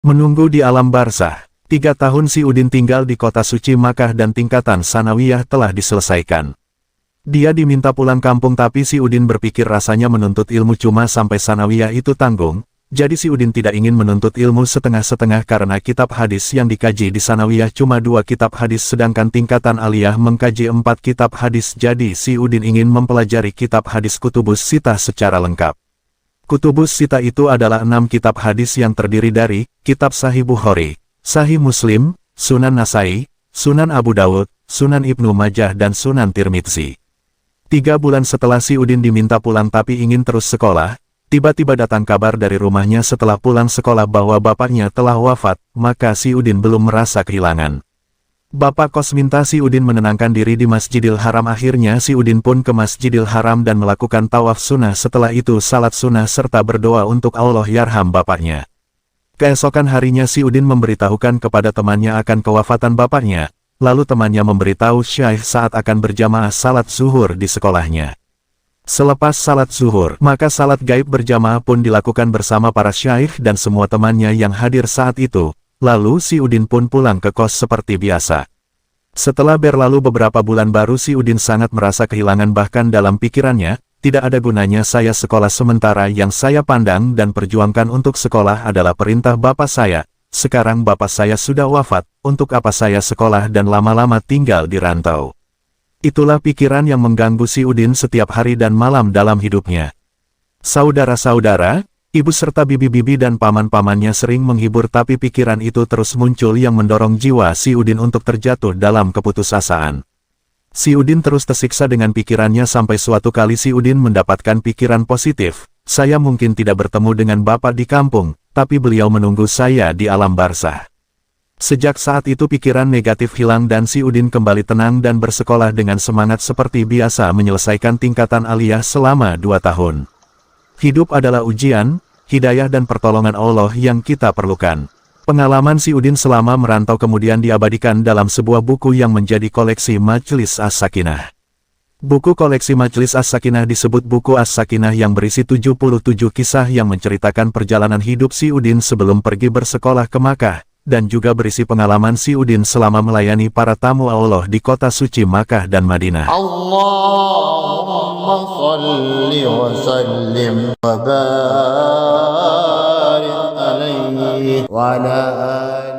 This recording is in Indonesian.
Menunggu di alam barzah. 3 tahun si Udin tinggal di kota suci Makkah dan tingkatan sanawiyah telah diselesaikan. Dia diminta pulang kampung tapi si Udin berpikir rasanya menuntut ilmu cuma sampai sanawiyah itu tanggung, jadi si Udin tidak ingin menuntut ilmu setengah-setengah karena kitab hadis yang dikaji di sanawiyah cuma 2 kitab hadis sedangkan tingkatan aliyah mengkaji 4 kitab hadis jadi si Udin ingin mempelajari kitab hadis Kutubus Sittah secara lengkap. Kutubus Sittah itu adalah 6 kitab hadis yang terdiri dari Kitab Sahih Bukhari, Sahih Muslim, Sunan Nasai, Sunan Abu Dawud, Sunan Ibnu Majah dan Sunan Tirmidzi. 3 bulan setelah si Udin diminta pulang tapi ingin terus sekolah, tiba-tiba datang kabar dari rumahnya setelah pulang sekolah bahwa bapaknya telah wafat, maka si Udin belum merasa kehilangan. Bapak kos minta si Udin menenangkan diri di Masjidil Haram. Akhirnya si Udin pun ke Masjidil Haram dan melakukan tawaf sunnah, setelah itu salat sunnah serta berdoa untuk Allah yarham bapaknya. Keesokan harinya si Udin memberitahukan kepada temannya akan kewafatan bapaknya, lalu temannya memberitahu Syekh saat akan berjamaah salat zuhur di sekolahnya. Selepas salat zuhur, maka salat gaib berjamaah pun dilakukan bersama para syekh dan semua temannya yang hadir saat itu. Lalu si Udin pun pulang ke kos seperti biasa. Setelah berlalu beberapa bulan baru si Udin sangat merasa kehilangan, bahkan dalam pikirannya, tidak ada gunanya saya sekolah sementara yang saya pandang dan perjuangkan untuk sekolah adalah perintah bapak saya. Sekarang bapak saya sudah wafat, untuk apa saya sekolah dan lama-lama tinggal di rantau. Itulah pikiran yang mengganggu si Udin setiap hari dan malam dalam hidupnya. Saudara-saudara, ibu serta bibi-bibi dan paman-pamannya sering menghibur tapi pikiran itu terus muncul yang mendorong jiwa si Udin untuk terjatuh dalam keputusasaan. Si Udin terus tersiksa dengan pikirannya sampai suatu kali si Udin mendapatkan pikiran positif, saya mungkin tidak bertemu dengan bapak di kampung, tapi beliau menunggu saya di alam barzah. Sejak saat itu pikiran negatif hilang dan si Udin kembali tenang dan bersekolah dengan semangat seperti biasa menyelesaikan tingkatan aliyah selama 2 tahun. Hidup adalah ujian, hidayah dan pertolongan Allah yang kita perlukan. Pengalaman si Udin selama merantau kemudian diabadikan dalam sebuah buku yang menjadi koleksi Majelis As-Sakinah. Buku koleksi Majelis As-Sakinah disebut buku As-Sakinah yang berisi 77 kisah yang menceritakan perjalanan hidup si Udin sebelum pergi bersekolah ke Makkah, dan juga berisi pengalaman si Udin selama melayani para tamu Allah di kota suci Makkah dan Madinah. Allahumma salli wa sallim wa barik alaihi wa ala